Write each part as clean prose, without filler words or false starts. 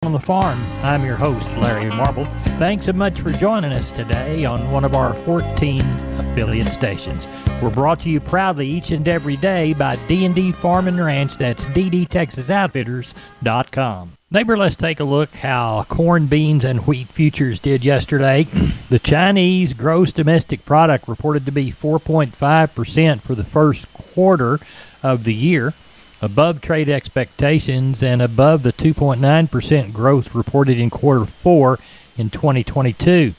On the Farm. I'm your host, Larry Marble. Thanks so much for joining us today on one of our 14 affiliate stations. We're brought to you proudly each and every day by D&D Farm and Ranch. That's ddtexasoutfitters.com. Neighbor, let's take a look how corn, beans, and wheat futures did yesterday. The Chinese gross domestic product reported to be 4.5% for the first quarter of the year, above trade expectations and above the 2.9% growth reported in quarter four in 2022.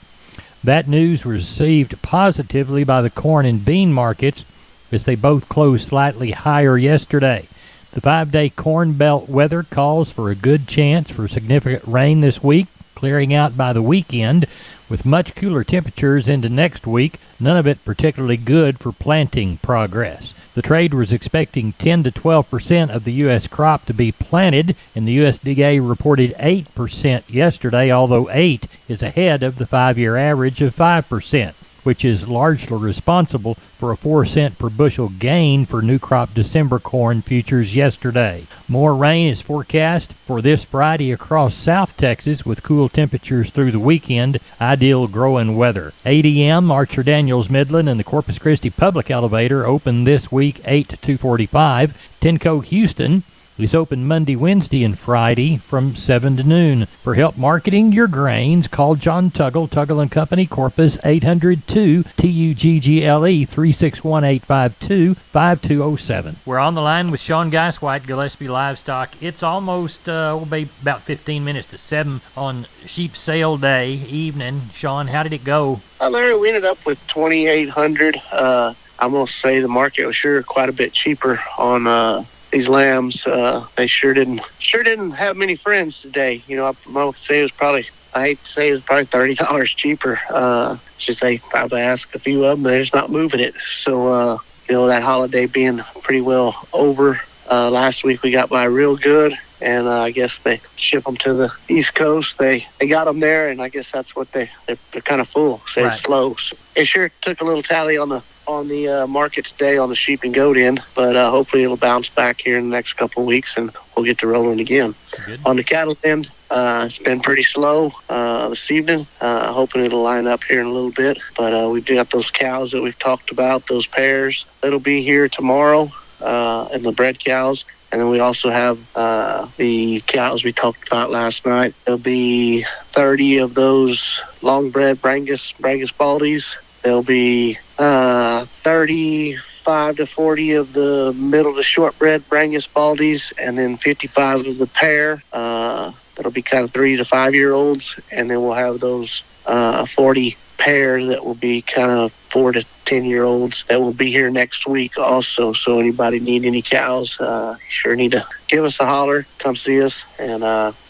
That news was received positively by the corn and bean markets as they both closed slightly higher yesterday. The 5-day Corn Belt weather calls for a good chance for significant rain this week, clearing out by the weekend, with much cooler temperatures into next week, none of it particularly good for planting progress. The trade was expecting 10 to 12% of the U.S. crop to be planted, and the USDA reported 8% yesterday, although 8 is ahead of the 5-year average of 5%, which is largely responsible for a 4-cent per bushel gain for new crop December corn futures yesterday. More rain is forecast for this Friday across South Texas with cool temperatures through the weekend, ideal growing weather. ADM, Archer Daniels Midland, and the Corpus Christi Public Elevator open this week 8 to 2:45. Tenco Houston is open Monday, Wednesday, and Friday from 7 to noon. For help marketing your grains, call John Tuggle, Tuggle & Company, Corpus, 802 TUGGLE 361-852-5207. We're on the line with Sean Geiswhite, Gillespie Livestock. It's almost, will be about 15 minutes to 7 on sheep sale day evening. Sean, how did it go? Larry, we ended up with 2,800. I'm going to say the market was sure quite a bit cheaper on these lambs. They sure didn't have many friends today. You know, I would say it was probably, I hate to say it was probably $30 cheaper. Just they probably asked a few of them, they're just not moving it. So, you know, that holiday being pretty well over, last week we got by real good. And I guess they ship them to the East Coast. They got them there, and I guess that's what they're kind of full. So right. It's slow. So it sure took a little tally on the market today on the sheep and goat end, but hopefully it'll bounce back here in the next couple of weeks, and we'll get to rolling again. Good. On the cattle end, it's been pretty slow this evening. Hoping it'll line up here in a little bit, but we do have those cows that we've talked about, those pairs that'll be here tomorrow, and the bred cows. And then we also have the cows we talked about last night. There'll be 30 of those long-bred Brangus Baldies. There'll be 35 to 40 of the middle to short-bred Brangus Baldies, and then 55 of the pair. That'll be kind of 3 to 5-year-olds. And then we'll have those 40 pairs that will be kind of 4 to 10-year-olds that will be here next week also. So anybody need any cows, sure need to give us a holler, come see us, and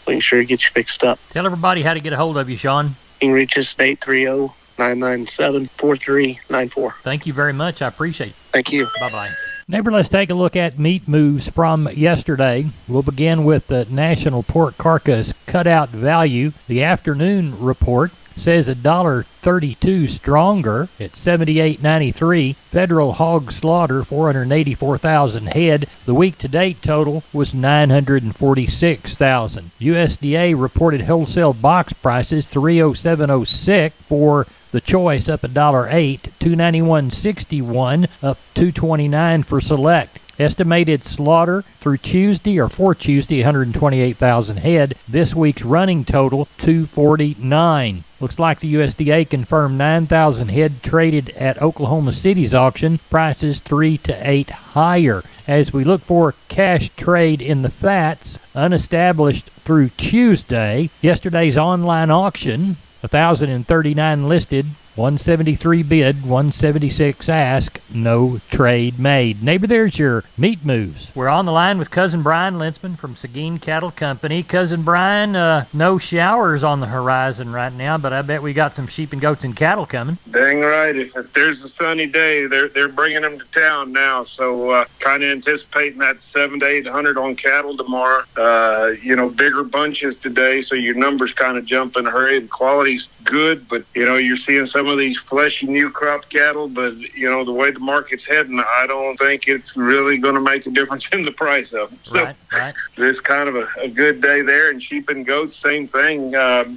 we can sure get you fixed up. Tell everybody how to get a hold of you, Sean. You can reach us at 830-997-4394. Thank you very much. I appreciate it. Thank you. Bye-bye. Neighbor, let's take a look at meat moves from yesterday. We'll begin with the National Pork Carcass Cutout Value. The afternoon report says $1.32 stronger at $78.93. Federal hog slaughter, 484,000 head. The week-to-date total was 946,000. USDA reported wholesale box prices, $307.06 for the choice, up $1.08, $291.61, up $229 for select. Estimated slaughter through Tuesday or for Tuesday, 128,000 head. This week's running total, 249. Looks like the USDA confirmed 9,000 head traded at Oklahoma City's auction, prices 3 to 8 higher. As we look for cash trade in the fats, unestablished through Tuesday, yesterday's online auction, 1,039 listed, 173 bid, 176 ask, no trade made. Neighbor, there's your meat moves. We're on the line with Cousin Brian Lintzman from Seguin Cattle Company. Cousin Brian, no showers on the horizon right now, but I bet we got some sheep and goats and cattle coming. Dang right. If there's a sunny day, they're bringing them to town now. So kind of anticipating that 700 to 800 on cattle tomorrow. Bigger bunches today, so your numbers kind of jump in a hurry. The quality's good, but you're seeing some some of these fleshy new crop cattle, but the way the market's heading, I don't think it's really going to make a difference in the price of them. So Right. it's kind of a good day there. And sheep and goats, same thing.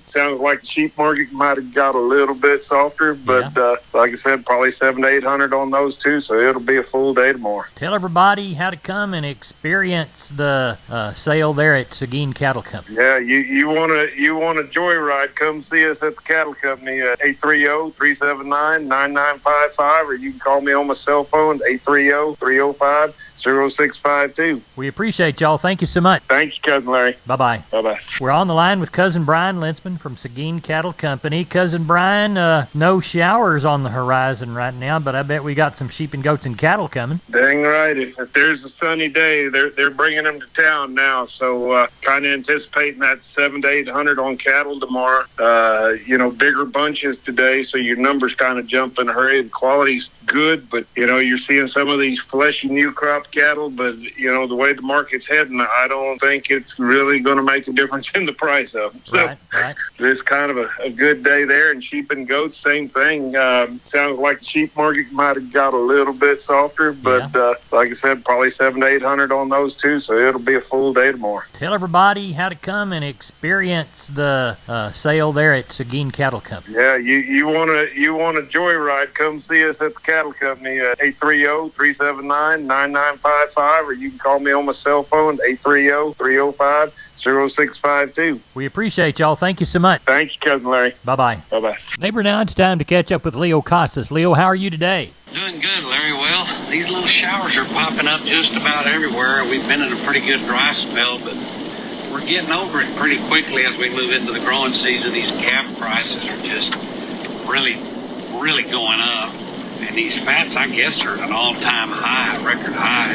Sounds like the sheep market might have got a little bit softer, but like I said, probably 700 to 800 on those two. So it'll be a full day tomorrow. Tell everybody how to come and experience the sale there at Seguin Cattle Company. Yeah, you want to joyride? Come see us at the Cattle Company at 830-379-9955, or you can call me on my cell phone, 830-305-0652. We appreciate y'all. Thank you so much. Thanks, Cousin Larry. Bye-bye. Bye-bye. We're on the line with Cousin Brian Linsman from Seguin Cattle Company. Cousin Brian, no showers on the horizon right now, but I bet we got some sheep and goats and cattle coming. Dang right. If there's a sunny day, they're bringing them to town now. So kind of anticipating that 700 to 800 on cattle tomorrow. Bigger bunches today, so your numbers kind of jump in a hurry. The quality's good, but you're seeing some of these fleshy new crop cattle, but the way the market's heading, I don't think it's really going to make a difference in the price of them. So Right. it's kind of a good day there. And sheep and goats, same thing. Sounds like the sheep market might have got a little bit softer, but like I said, probably 700 to 800 on those two. So it'll be a full day tomorrow. Tell everybody how to come and experience the sale there at Seguin Cattle Company. Yeah, you want to joyride? Come see us at the Cattle Company at 830-379-9955, or you can call me on my cell phone, 830-305-0652. We appreciate y'all. Thank you so much. Thanks, Cousin Larry. Bye-bye. Bye-bye. Neighbor, now it's time to catch up with Leo Casas. Leo, how are you today? Doing good, Larry. Well, these little showers are popping up just about everywhere. We've been in a pretty good dry spell, but we're getting over it pretty quickly as we move into the growing season. These calf prices are just really, really going up. And these fats, I guess, are at an all-time high, record high.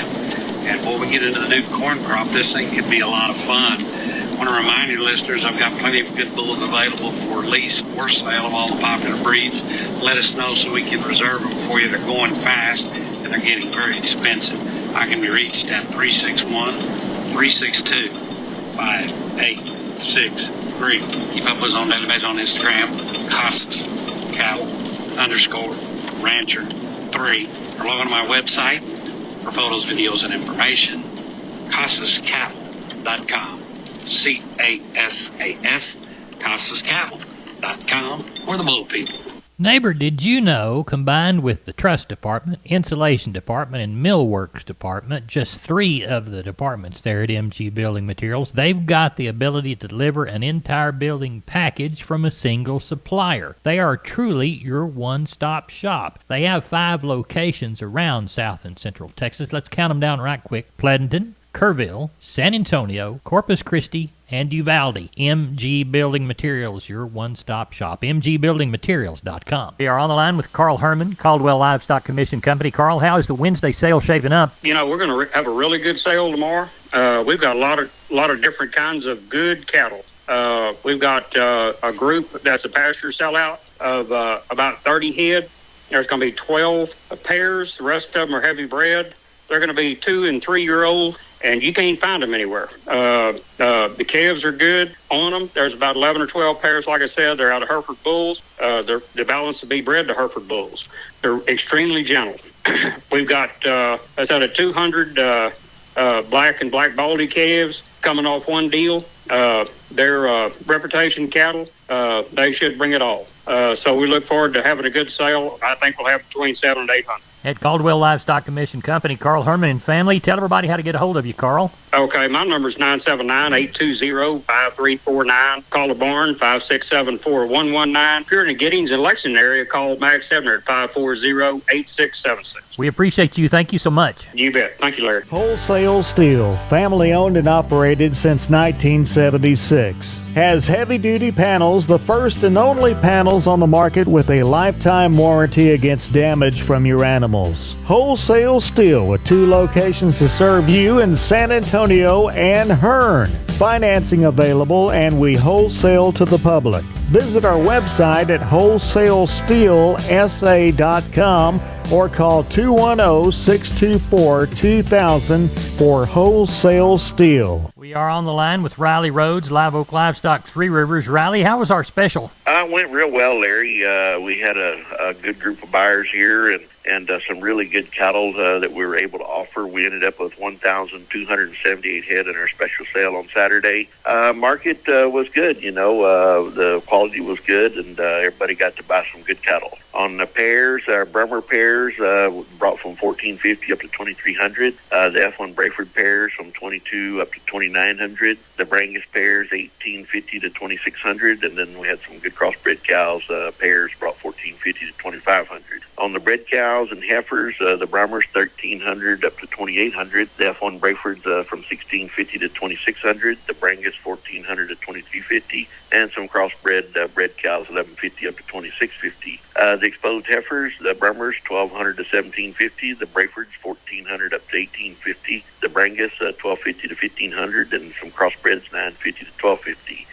And when we get into the new corn crop, this thing could be a lot of fun. I want to remind your listeners, I've got plenty of good bulls available for lease or sale of all the popular breeds. Let us know so we can reserve them for you. They're going fast, and they're getting very expensive. I can be reached at 361-362-5863. Keep up with us on daily basis on Instagram, Casas Cattle _Rancher 3. Or log on to my website for photos, videos, and information, CasasCattle.com. CASAS, CasasCattle.com. We're the bull people. Neighbor, did you know, combined with the truss department, insulation department, and millworks department, just 3 of the departments there at MG Building Materials, they've got the ability to deliver an entire building package from a single supplier. They are truly your one-stop shop. They have 5 locations around South and Central Texas. Let's count them down right quick. Pleasanton, Kerrville, San Antonio, Corpus Christi, and Uvalde. MG Building Materials, your one-stop shop. MGBuildingMaterials.com. We are on the line with Carl Herman, Caldwell Livestock Commission Company. Carl, how is the Wednesday sale shaping up? We're going to have a really good sale tomorrow. We've got a lot of different kinds of good cattle. We've got a group that's a pasture sellout of about 30 head. There's going to be 12 pairs. The rest of them are heavy bred. They're going to be 2 and 3 year old, and you can't find them anywhere. The calves are good on them. There's about 11 or 12 pairs, like I said. They're out of Hereford bulls. They're balanced to be bred to Hereford bulls. They're extremely gentle. We've got, I said, 200 black and black baldy calves coming off one deal. They're reputation cattle. They should bring it all. So we look forward to having a good sale. I think we'll have between 700 and 800. At Caldwell Livestock Commission Company, Carl Herman and family. Tell everybody how to get a hold of you, Carl. Okay, my number's 979-820-5349. Call the barn, 567-4119. If you're in the Giddings and Lexington area, call Max Ebner at 540-8676. We appreciate you. Thank you so much. You bet. Thank you, Larry. Wholesale Steel, family owned and operated since 1976. Has heavy-duty panels, the first and only panels on the market with a lifetime warranty against damage from your animals. Wholesale Steel with 2 locations to serve you in San Antonio and Hearn. Financing available, and we wholesale to the public. Visit our website at wholesalesteelsa.com or call 210-624-2000 for Wholesale Steel. We We are on the line with Riley Rhodes, Live Oak Livestock, Three Rivers. Riley, how was our special? It went real well, Larry. We had a good group of buyers here and some really good cattle that we were able to offer. We ended up with 1,278 head in our special sale on Saturday. Market was good, the quality was good, and everybody got to buy some good cattle. On the pairs, our Bremer pairs brought from $1,450 up to $2,300. The F1 Brayford pairs from $2,200 up to $2,900. The Brangus pairs $1,850 to $2,600, and then we had some good crossbred cows. Pairs brought $1,450 to $2,500. On the bred cows and heifers, the Brahmers $1,300 up to $2,800. The F1 Brayfords from $1,650 to $2,600. The Brangus $1,400 to $2,350, and some crossbred bred cows $1,150 up to $2,650. The exposed heifers, the Brahmers $1,200 to $1,750. The Brayfords $1,400 up to $1,850. The Brangus $1,250 to $1,500, and some crossbreds $950 to $1,250.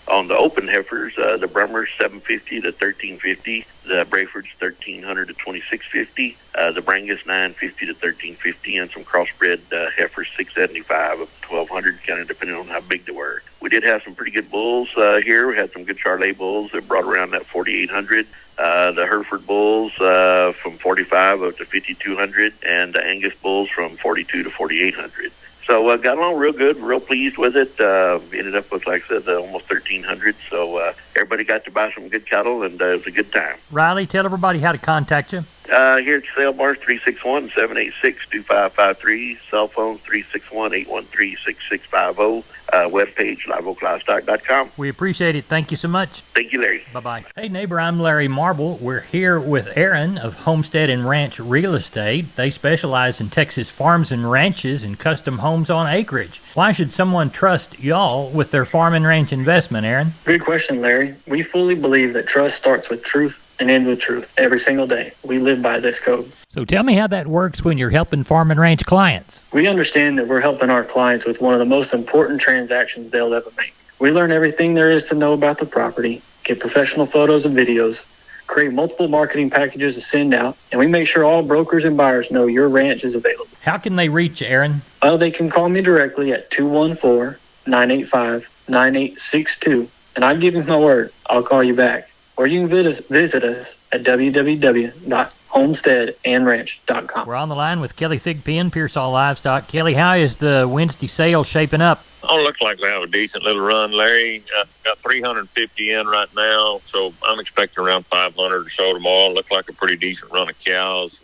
On the open heifers, the Brahmers $750 to $1,350, the Brayfords $1,300 to $2,650, the Brangus $950 to $1,350, and some crossbred heifers $675 of $1,200, kind of depending on how big they were. We did have some pretty good bulls here. We had some good Charolais bulls that brought around that $4,800. The Hereford bulls from $4,500 up to $5,200, and the Angus bulls from $4,200 to $4,800. So got along real good, real pleased with it. Ended up with, like I said, almost 1,300. So everybody got to buy some good cattle, and it was a good time. Riley, tell everybody how to contact you. Here at Sale Bars, 361-786-2553. Cell phones, 361-813-6650. Webpage, liveoaklivestock.com. We appreciate it. Thank you so much. Thank you, Larry. Bye-bye. Hey, neighbor, I'm Larry Marble. We're here with Aaron of Homestead and Ranch Real Estate. They specialize in Texas farms and ranches and custom homes on acreage. Why should someone trust y'all with their farm and ranch investment, Aaron? Good question, Larry. We fully believe that trust starts with truth and ends with truth every single day. We live by this code. So tell me how that works when you're helping farm and ranch clients. We understand that we're helping our clients with one of the most important transactions they'll ever make. We learn everything there is to know about the property, get professional photos and videos, create multiple marketing packages to send out, and we make sure all brokers and buyers know your ranch is available. How can they reach you, Aaron? They can call me directly at 214-985-9862, and I give you my word, I'll call you back. Or you can visit us at www.homesteadandranch.com. We're on the line with Kelly Thigpen, Pearsall Livestock. Kelly, how is the Wednesday sale shaping up? Looks like we have a decent little run, Larry. Got 350 in right now, so I'm expecting around 500 or so tomorrow. Looks like a pretty decent run of cows.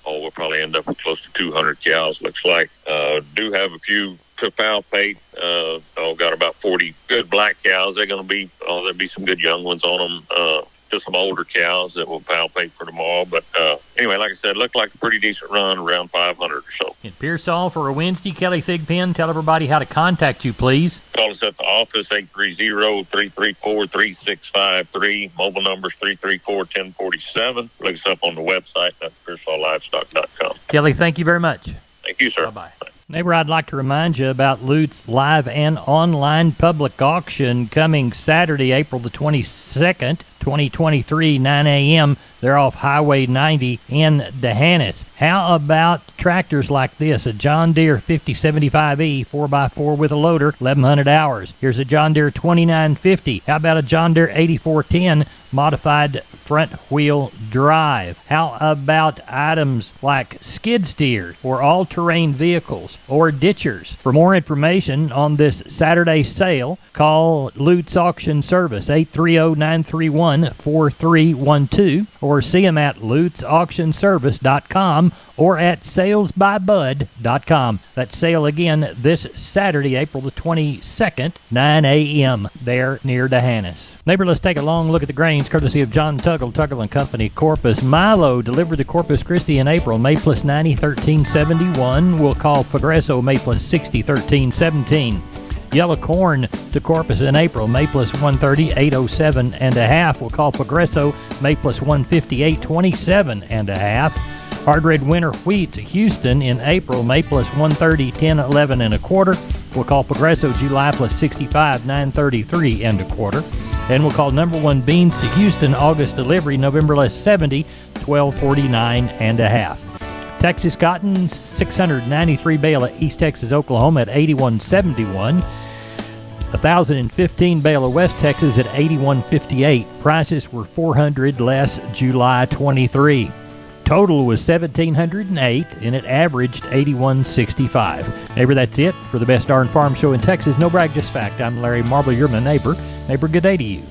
We'll probably end up with close to 200 cows, looks like. Do have a few to palpate. Got about 40 good black cows. They're going to be, there'll be some good young ones on them. Just some older cows that will palpate for tomorrow. But anyway, like I said, looked like a pretty decent run, around 500 or so. In Pearsall for a Wednesday, Kelly Thigpen, tell everybody how to contact you, please. Call us at the office, 830-334-3653. Mobile numbers 334-1047. Look us up on the website at PearsallLivestock.com. Kelly, thank you very much. Thank you, sir. Bye-bye. Neighbor, I'd like to remind you about Lute's live and online public auction coming Saturday, April the 22nd, 2023, 9 a.m. They're off Highway 90 in D'Hanis. How about tractors like this? A John Deere 5075E 4x4 with a loader, 1,100 hours. Here's a John Deere 2950. How about a John Deere 8410 modified front wheel drive? How about items like skid steers or all-terrain vehicles or ditchers? For more information on this Saturday sale, call Lute's Auction Service 830-931-4312 or see them at lutesauctionservice.com or at salesbybud.com. That sale again this Saturday, April the 22nd, 9 a.m. there near D'Hanis. Neighbor, let's take a long look at the grains courtesy of John Tuggle, Tuggle & Company, Corpus. Milo delivered to Corpus Christi in April, May plus 90, 1371. We'll call Progresso May plus 60, 1317. Yellow corn to Corpus in April, May plus 130, 807 and a half. We'll call Progresso May plus 158, 27 and a half. Hard red winter wheat to Houston in April, May plus 130, 10, 11 and a quarter. We'll call Progresso July plus 65, 933 and a quarter. And we'll call number one beans to Houston, August delivery, November less 70, 1249 and a half. Texas cotton, 693 bale at East Texas, Oklahoma at 81.71. 1,015 bale of West Texas at 81.58. Prices were $400 less July 23. Total was 1,708, and it averaged 81.65. Neighbor, that's it for the best darn farm show in Texas. No brag, just fact. I'm Larry Marble. You're my neighbor. Neighbor, good day to you.